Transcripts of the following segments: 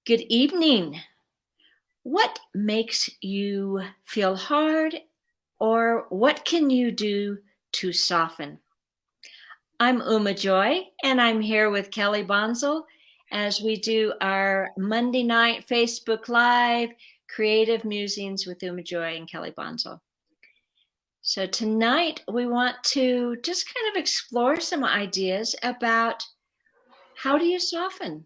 Good evening. What makes you feel hard, or what can you do to soften? I'm Uma Joy, and I'm here with Kelly Bonzel as we do our Monday night Facebook Live Creative Musings with Uma Joy and Kelly Bonzel. So tonight we want to just kind of explore some ideas about how do you soften?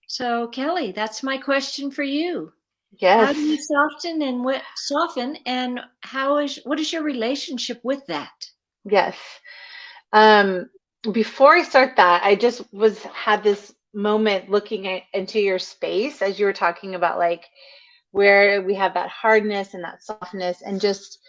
So, Kelly, that's my question for you. How do you Yes, soften and what is your relationship with that? yes. Um, Before I start that, I just had this moment looking into your space as you were talking about like where we have that hardness and that softness and just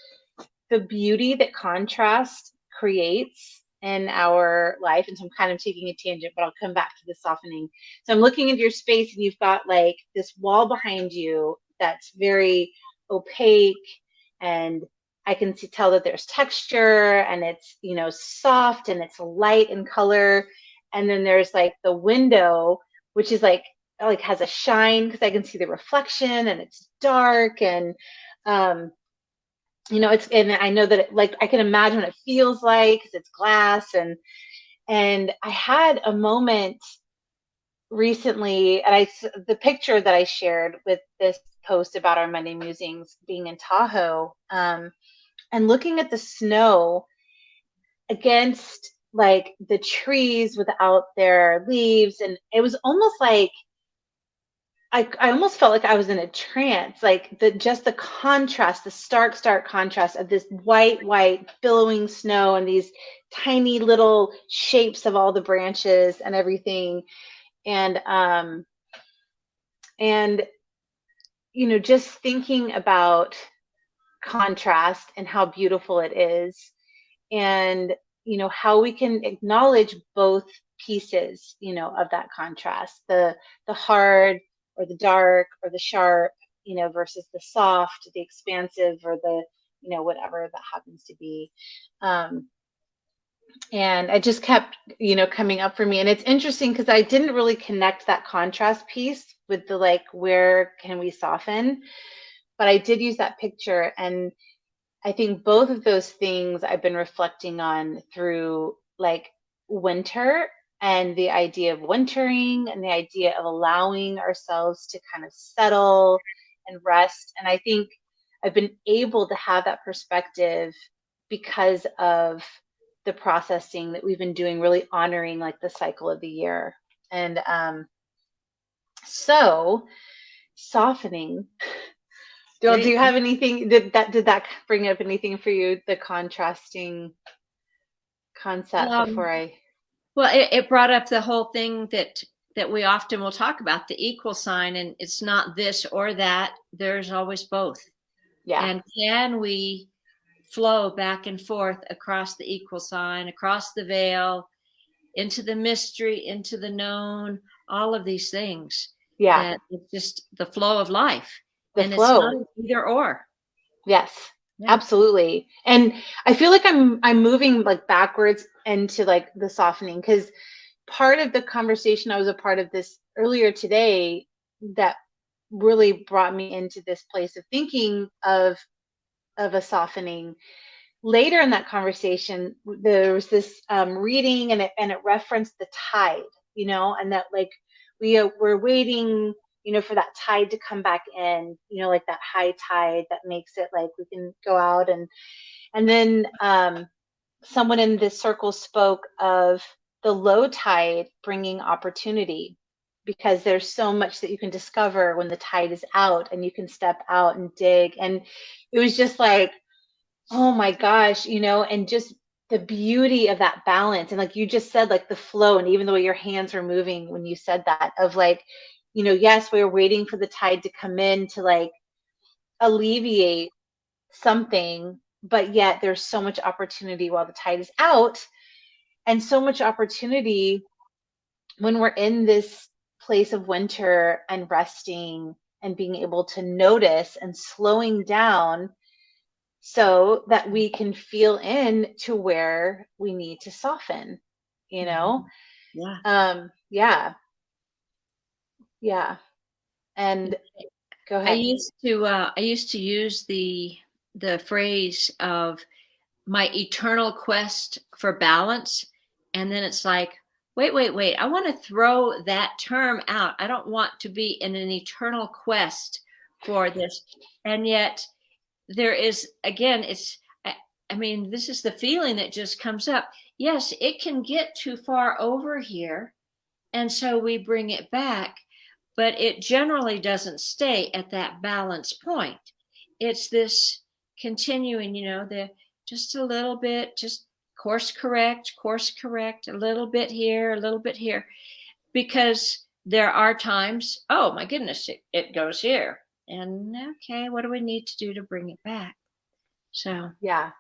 the beauty that contrast creates in our life. And so I'm kind of taking a tangent, but I'll come back to the softening. So I'm looking into your space and you've got like this wall behind you that's very opaque, and I can tell that there's texture, and it's, soft, and it's light in color. And then there's like the window, which is like has a shine because I can see the reflection, and it's dark. And um it's, and I know that like I can imagine what it feels like because it's glass. And I had a moment recently, and the picture that I shared with this post about our Monday musings being in Tahoe, and looking at the snow against like the trees without their leaves. And it was almost like I almost felt like I was in a trance, like the contrast, the stark contrast of this white, billowing snow and these tiny little shapes of all the branches and everything. And and just thinking about contrast and how beautiful it is, and how we can acknowledge both pieces, of that contrast, the hard or the dark or the sharp, versus the soft, the expansive, or the whatever that happens to be. um, and it just kept coming up for me. And it's interesting because I didn't really connect that contrast piece with the like, where can we soften, but I did use that picture. And I think both of those things I've been reflecting on through like winter, and the idea of wintering, and the idea of allowing ourselves to kind of settle and rest. And I think I've been able to have that perspective because of the processing that we've been doing, really honoring like the cycle of the year. And so softening. Do Great. you have anything, did that bring up anything for you, the contrasting concept Um, before I? well, it brought up the whole thing that we often will talk about, the equal sign, and it's not this or that. There's always both. Yeah, And can we flow back and forth across the equal sign, across the veil, into the mystery, into the known, all of these things yeah, that it's just the flow of life. the And it's not flow. an either or. Yes, Yeah. absolutely. And I feel like I'm moving like backwards into like the softening, because part of the conversation I was a part of this earlier today that really brought me into this place of thinking of a softening. Later in that conversation, there was this reading, and it referenced the tide, and that like we're waiting, for that tide to come back in, like that high tide that makes it like we can go out. And then someone in this circle spoke of the low tide bringing opportunity, because there's so much that you can discover when the tide is out, and you can step out and dig. And it was just like, oh my gosh, and just the beauty of that balance. And like you just said, like the flow, and even the way your hands were moving when you said that, of like, yes, we were waiting for the tide to come in to like alleviate something, but yet there's so much opportunity while the tide is out, and so much opportunity when we're in this place of winter and resting and being able to notice and slowing down so that we can feel in to where we need to soften, you know? Mhm. Yeah. Yeah, yeah. And go I ahead. used to use the phrase of my eternal quest for balance, and then it's like, wait, I want to throw that term out. I don't want to be in an eternal quest for this. And yet there is, again, I mean, this is the feeling that just comes up. Yes, it can get too far over here, and so we bring it back, but it generally doesn't stay at that balance point. It's this continuing, the just a little bit, just course correct, a little bit here, a little bit here, because there are times, oh my goodness, it goes here. And okay, what do we need to do to bring it back? So, Yeah.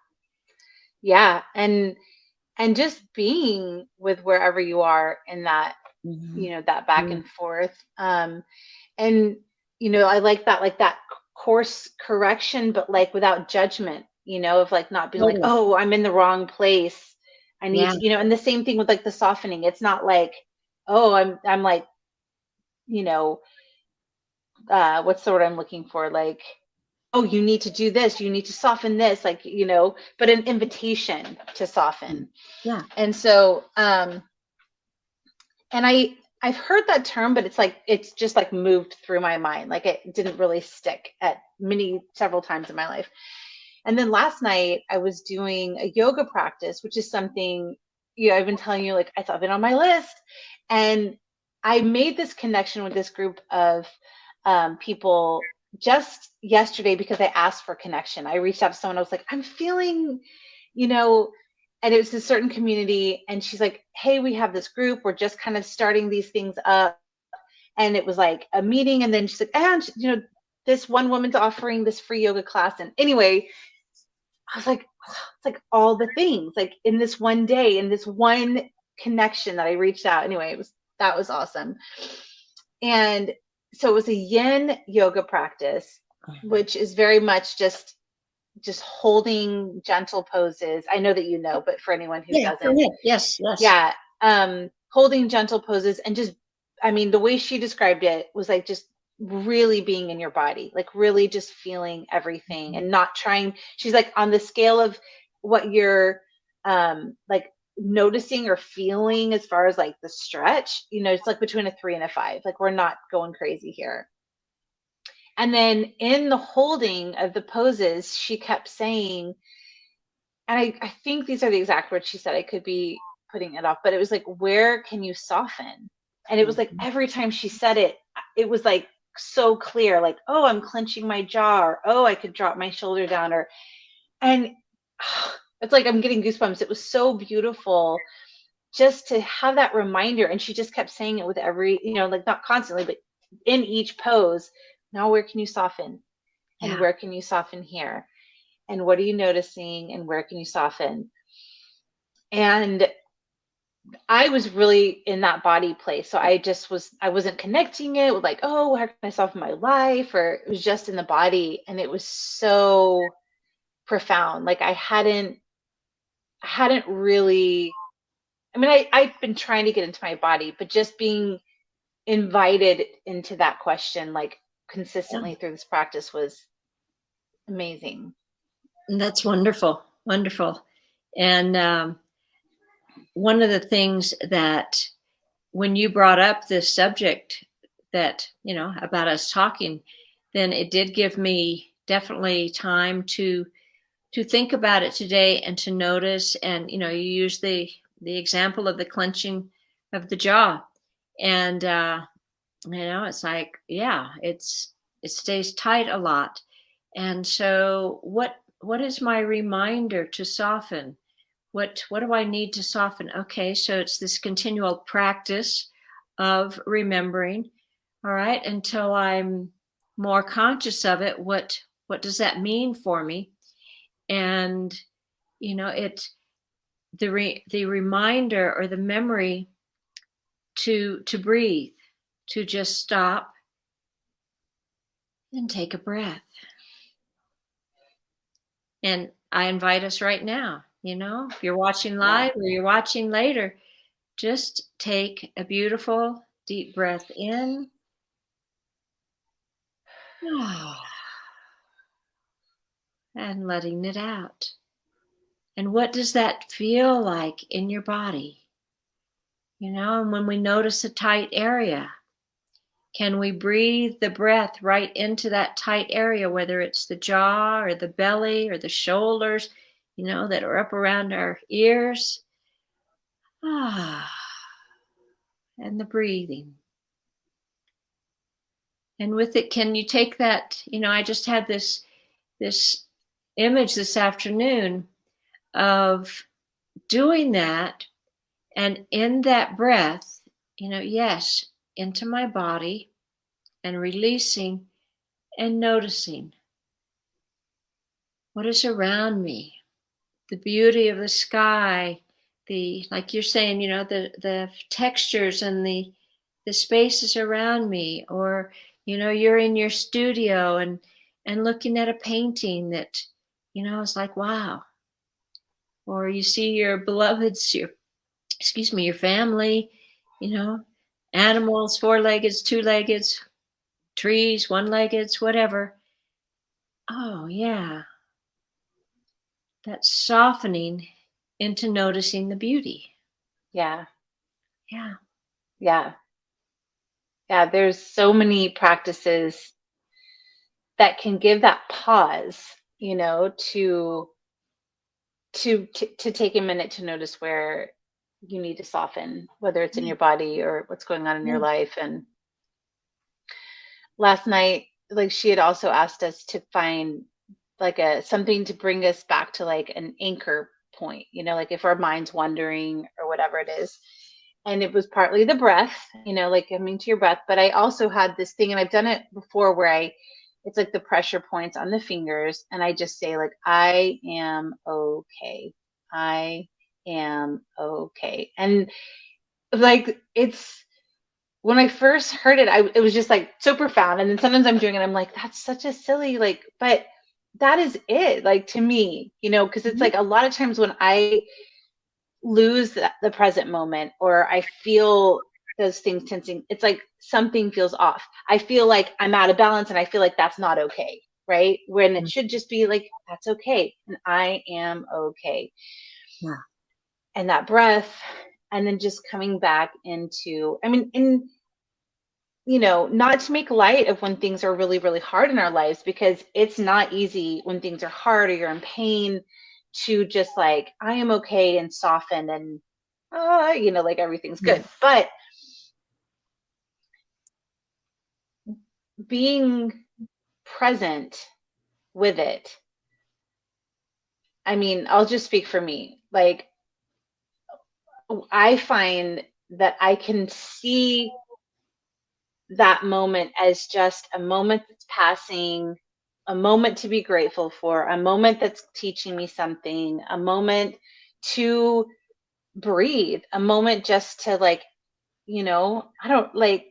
Yeah. And just being with wherever you are in that, mhm. that back Mm. and forth. And I like that course correction, but like without judgment, of like not being like, Totally. oh, I'm in the wrong place. I need Yeah, to, and the same thing with like the softening. It's not like, oh, I'm like, you know, what's the word I'm looking for? Like, oh, you need to do this, you need to soften this, like, but an invitation to soften. yeah, And so, and I've heard that term, but it's just like moved through my mind. Like it didn't really stick at several times in my life. And then last night I was doing a yoga practice, which is something, I've been telling you, like, I've been on my list. And I made this connection with this group of people just yesterday because I asked for connection. I reached out to someone. I was like, I'm feeling, you know, and it was a certain community. And she's like, hey, we have this group. We're just kind of starting these things up. And it was like a meeting. And then she's like, and, this one woman's offering this free yoga class. And anyway, I was like, it's like all the things, like in this one day, in this one connection that I reached out. Anyway, that was awesome. And so it was a yin yoga practice, which is very much just holding gentle poses. I know that but for anyone who yeah. Go doesn't, ahead. Yes, yes. yeah, holding gentle poses and just, I mean, the way she described it was like just really being in your body, like really just feeling everything and not trying. She's like, on the scale of what you're like noticing or feeling as far as like the stretch, it's like between a 3 and a 5. Like we're not going crazy here. And then in the holding of the poses, she kept saying, and I think these are the exact words she said. I could be putting it off, but it was like, where can you soften? And it was like Mhm. every time she said it, it was like so clear, like, oh, I'm clenching my jaw, or oh, I could drop my shoulder down, and it's like I'm getting goosebumps. It was so beautiful just to have that reminder. And she just kept saying it with every, like not constantly, but in each pose. Now, where can you soften? And Yeah. where can you soften here? And what are you noticing? And where can you soften? And I was really in that body place. So I wasn't connecting it with like, oh, how can I soften my life? Or it was just in the body. And it was so profound. Like I hadn't really, I mean, I've been trying to get into my body, but just being invited into that question, like consistently through this practice was amazing. That's wonderful. Wonderful. And one of the things that when you brought up this subject that, about us talking, then it did give me definitely time to think about it today and to notice. And, you use the example of the clenching of the jaw. And it's like, yeah, it stays tight a lot. And so what is my reminder to soften? What do I need to soften? Okay, so it's this continual practice of remembering. All right, until I'm more conscious of it, what does that mean for me? And it the reminder or the memory to breathe, to just stop and take a breath. And I invite us right now, if you're watching Yeah. live or you're watching later, just take a beautiful deep breath in And letting it out. And what does that feel like in your body? And when we notice a tight area, can we breathe the breath right into that tight area, whether it's the jaw or the belly or the shoulders, that are up around our ears? Ah, and the breathing. And with it, can you take that? I just had this image this afternoon of doing that, and in that breath, yes, into my body, and releasing and noticing what is around me, the beauty of the sky, the, like you're saying, the textures and the spaces around me, or you're in your studio and looking at a painting that is like, wow. Or you see your beloveds, your family, you know animals, four-legged, two-legged, trees, one-legged, whatever. Oh yeah, that's softening into noticing the beauty. Yeah. Yeah. Yeah. Yeah. There's so many practices that can give that pause, to take a minute to notice where you need to soften, whether it's in Yeah. your body or what's going on in your Yeah. life. And last night, like, she had also asked us to find like a something to bring us back to like an anchor point, like if our mind's wandering or whatever it is. And it was partly the breath, like coming to your breath. But I also had this thing, and I've done it before, where it's like the pressure points on the fingers, and I just say, like, I am okay. I am okay. And like, it's, when I first heard it, it was just like so profound. And then sometimes I'm doing it, I'm like, that's such a silly, like, but that is it, like, to me, because it's Mhm. like a lot of times when I lose the present moment, or I feel those things tensing, it's like something feels off. I feel like I'm out of balance, and I feel like that's not okay, right? When it should just be like, that's okay. And I am okay. Yeah. And that breath, and then just coming back into, I mean, in, not to make light of when things are really, really hard in our lives, because it's not easy when things are hard or you're in pain to just like, I am okay, and soften, and, like everything's Yeah. good. But being present with it, I mean, I'll just speak for me. Like, I find that I can see that moment as just a moment that's passing, a moment to be grateful for, a moment that's teaching me something, a moment to breathe, a moment just to, like, I don't like,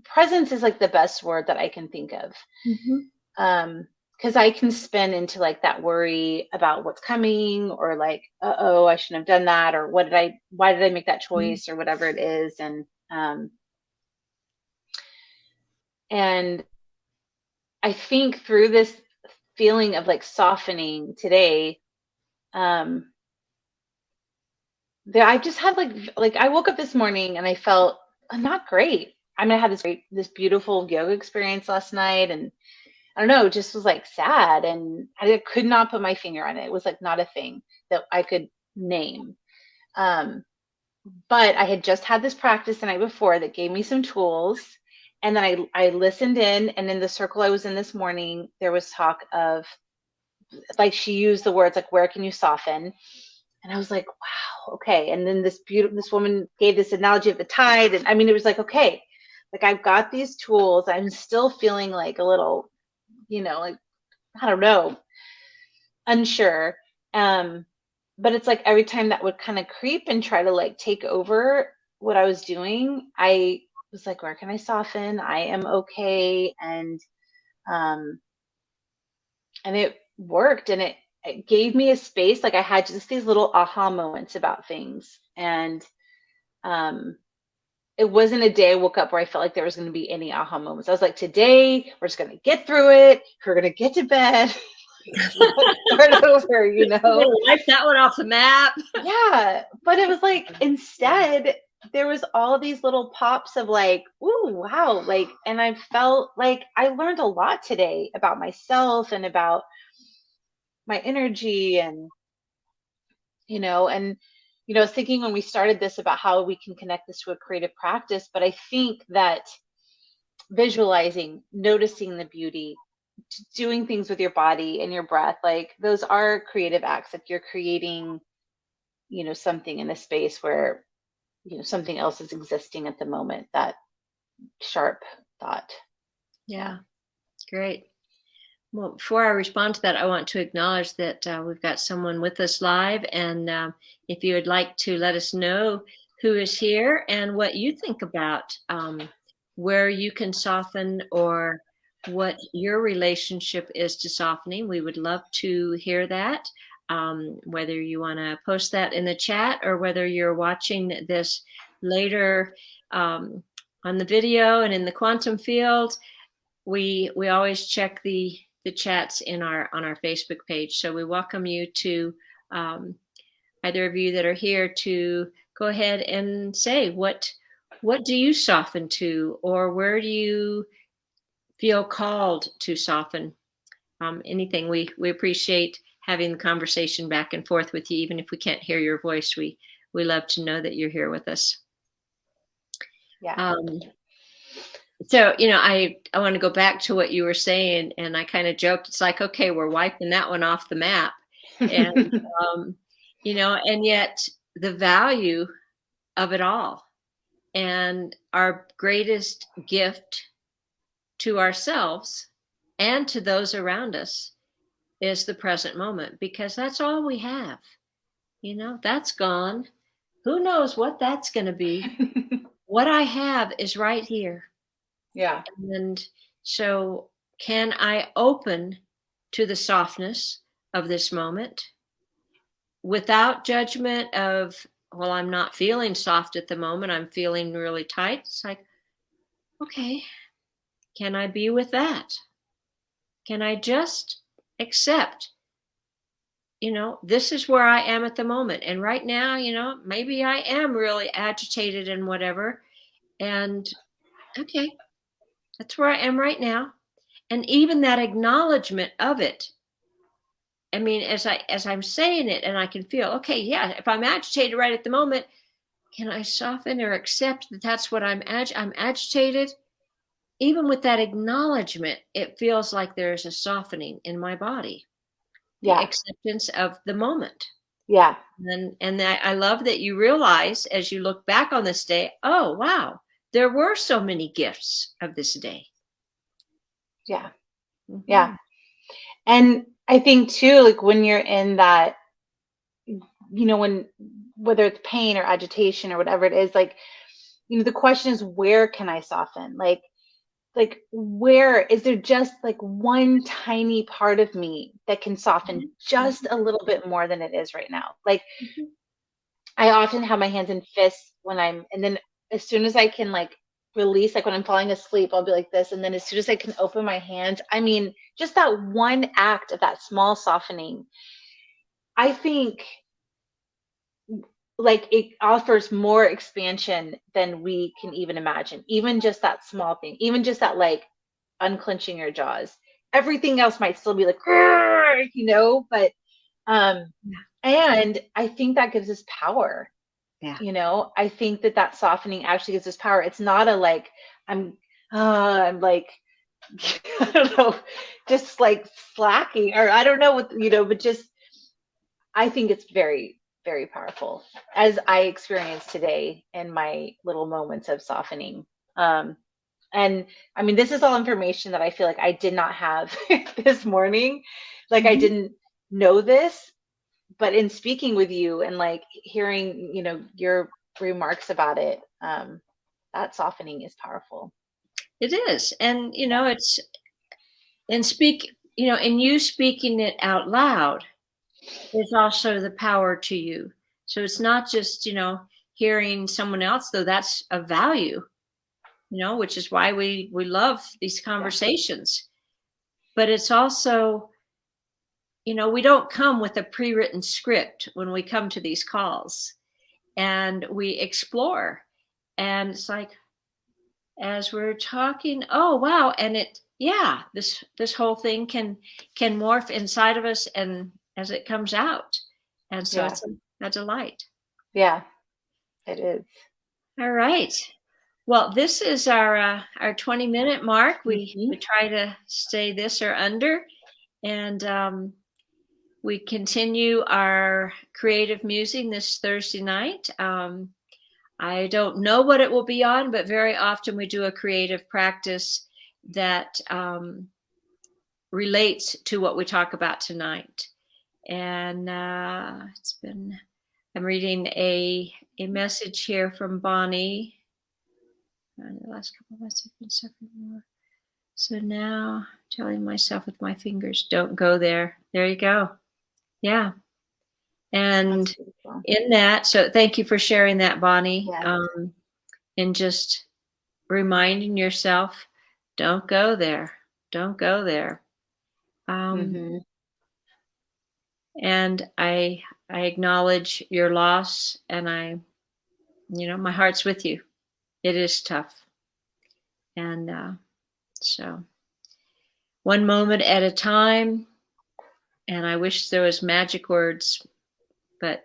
presence is like the best word that I can think of. Mhm. Because I can spin into like that worry about what's coming, or like, oh, I shouldn't have done that, or why did I make that Mhm. choice, or whatever it is. Um, and I think through this feeling of like softening today, um, I just had like I woke up this morning and I felt not great. I mean, I had this beautiful yoga experience last night, and I don't know, it just was like sad, and I could not put my finger on it. It was like not a thing that I could name. Um, but I had just had this practice the night before that gave me some tools. And then I listened in, and in the circle I was in this morning, there was talk of, like, she used the words like, where can you soften? And I was like, wow, okay. And then this woman gave this analogy of the tide. And I mean, it was like, okay, like, I've got these tools. I'm still feeling like a little, like, I don't know, unsure. Um, but it's like every time that would kind of creep and try to like take over what I was doing, I was like, where can I soften? I am okay. Um, and it worked, and it gave me a space. Like, I had just these little aha moments about things. And um it wasn't a day I woke up where I felt like there was going to be any aha moments. I was like, today we're just going to get through it. We're going to get to bed. Let's start over, We're gonna wipe that one off the map. Yeah, but it was like instead there was all these little pops of like, ooh, wow, like, and I felt like I learned a lot today about myself and about my energy and and I was thinking when we started this about how we can connect this to a creative practice, but I think that visualizing, noticing the beauty, doing things with your body and your breath, like those are creative acts. Like you're creating, something in a space where, something else is existing at the moment. That sharp thought. Yeah. Yeah, great. Well, before I respond to that, I want to acknowledge that we've got someone with us live. And if you would like to let us know who is here and what you think about where you can soften or what your relationship is to softening, we would love to hear that. Whether you want to post that in the chat or whether you're watching this later on the video and in the quantum field, we always check the chats in our on our Facebook page. So we welcome you to either of you that are here to go ahead and say what do you soften to, or where do you feel called to soften? Anything. We appreciate having the conversation back and forth with you, even if we can't hear your voice. We love to know that you're here with us. Yeah. So, I want to go back to what you were saying, and I kind of joked. It's like, okay, we're wiping that one off the map. And, and yet the value of it all and our greatest gift to ourselves and to those around us is the present moment, because that's all we have. That's gone. Who knows what that's going to be? What I have is right here. Yeah. And so, can I open to the softness of this moment without judgment of, well, I'm not feeling soft at the moment, I'm feeling really tight? It's like, okay, can I be with that? Can I just accept, this is where I am at the moment. And right now, maybe I am really agitated and whatever. And okay, that's where I am right now. And even that acknowledgement of it, I mean, as I'm saying it, and I can feel, okay, yeah, if I'm agitated right at the moment, can I soften or accept that that's what I'm agitated? Even with that acknowledgement, it feels like there's a softening in my body, the Yeah. acceptance of the moment. Yeah. And I love that you realize as you look back on this day, oh wow, there were so many gifts of this day. Yeah. Mm-hmm. Yeah. And I think too, like when you're in that, when whether it's pain or agitation or whatever it is, like, the question is, where can I soften? Like where is there just like one tiny part of me that can soften just a little bit more than it is right now? Like Mm-hmm. I often have my hands in fists and then as soon as I can like release, like when I'm falling asleep, I'll be like this. And then as soon as I can open my hands, I mean, just that one act of that small softening, I think like it offers more expansion than we can even imagine. Even just that small thing, even just that like unclenching your jaws. Everything else might still be like, but and I think that gives us power. Yeah. I think that softening actually gives us power. It's not a like I'm like I don't know, just like slacking, or I don't know what but just I think it's very, very powerful, as I experienced today in my little moments of softening. And I mean, this is all information that I feel like I did not have this morning. Like I Mm-hmm. didn't know this, but in speaking with you and like hearing, your remarks about it, that softening is powerful. It is. And, Yeah. it's, and and you speaking it out loud is also the power to you. So it's not just, hearing someone else, though that's a value, which is why we love these Yeah. conversations. But it's also, we don't come with a pre-written script when we come to these calls, and we explore. And it's like, as we're talking, oh wow, and this whole thing can morph inside of us, and as it comes out, and so Yeah. it's a delight. Yeah, it is. All right. Well, this is our 20-minute mark. We Mhm. try to stay this or under, and we continue our creative musing this Thursday night. I don't know what it will be on, but very often we do a creative practice that relates to what we talk about tonight. And I'm reading a message here from Bonnie. The last couple of months I've been suffering more. So now telling myself with my fingers, don't go there. There you go. Yeah. That's And beautiful. in that, so thank you for sharing that, Bonnie. Yes. And just reminding yourself, don't go there. Don't go there. Mhm. And I acknowledge your loss, and my heart's with you. It is tough. And so one moment at a time. And I wish there was magic words, but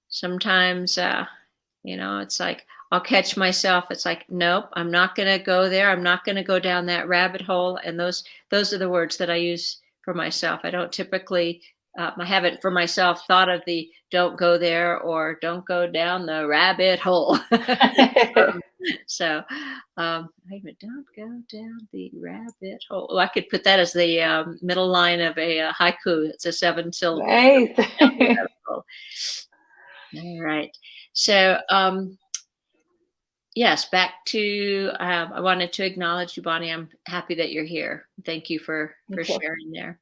sometimes, it's like I'll catch myself. It's like, nope, I'm not going to go there. I'm not going to go down that rabbit hole. And those are the words that I use for myself. I don't typically, I haven't for myself thought of the don't go there or don't go down the rabbit hole. So, I even don't go down the rabbit hole. Oh, I could put that as the middle line of a haiku. It's a 7 syllable. Nice. All right. So, yes, back to, I wanted to acknowledge you, Bonnie. I'm happy that you're here. Thank you for Thank you. sharing there.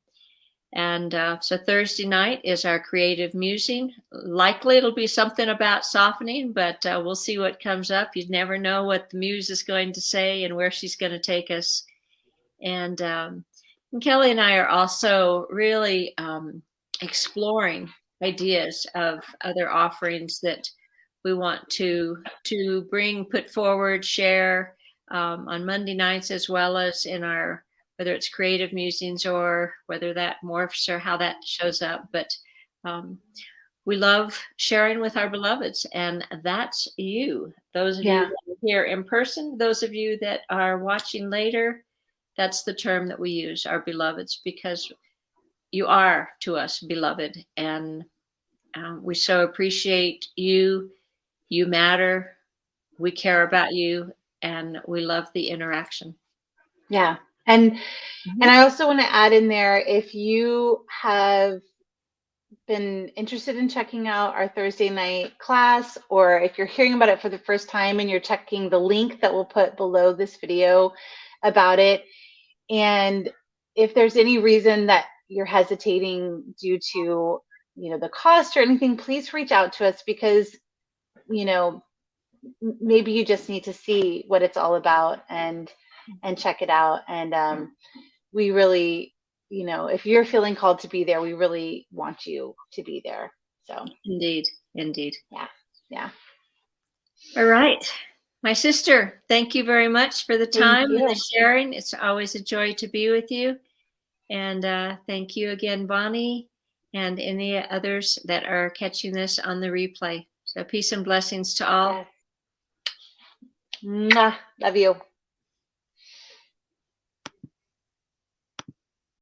And so Thursday night is our creative musing. Likely it'll be something about softening, but we'll see what comes up. You never know what the muse is going to say and where she's going to take us. And Kelly and I are also really exploring ideas of other offerings that we want to put forward, share on Monday nights, as well as in our, whether it's creative musings or whether that morphs or how that shows up. But we love sharing with our beloveds, and that's you. Those of you Yeah. that are here in person, those of you that are watching later, that's the term that we use, our beloveds, because you are to us beloved, and we so appreciate you. You matter. We care about you, and we love the interaction. Yeah. And Mhm. I also want to add in there, if you have been interested in checking out our Thursday night class, or if you're hearing about it for the first time and you're checking the link that we'll put below this video about it, and if there's any reason that you're hesitating due to, the cost or anything, please reach out to us, because, maybe you just need to see what it's all about and check it out. And we really, if you're feeling called to be there, we really want you to be there. So Indeed, indeed. yeah. Yeah. All right. My sister, thank you very much for the Thank time and the you. sharing. It's always a joy to be with you. And thank you again, Bonnie, and any others that are catching this on the replay. So peace and blessings to all. Yes. Mwah. Love you.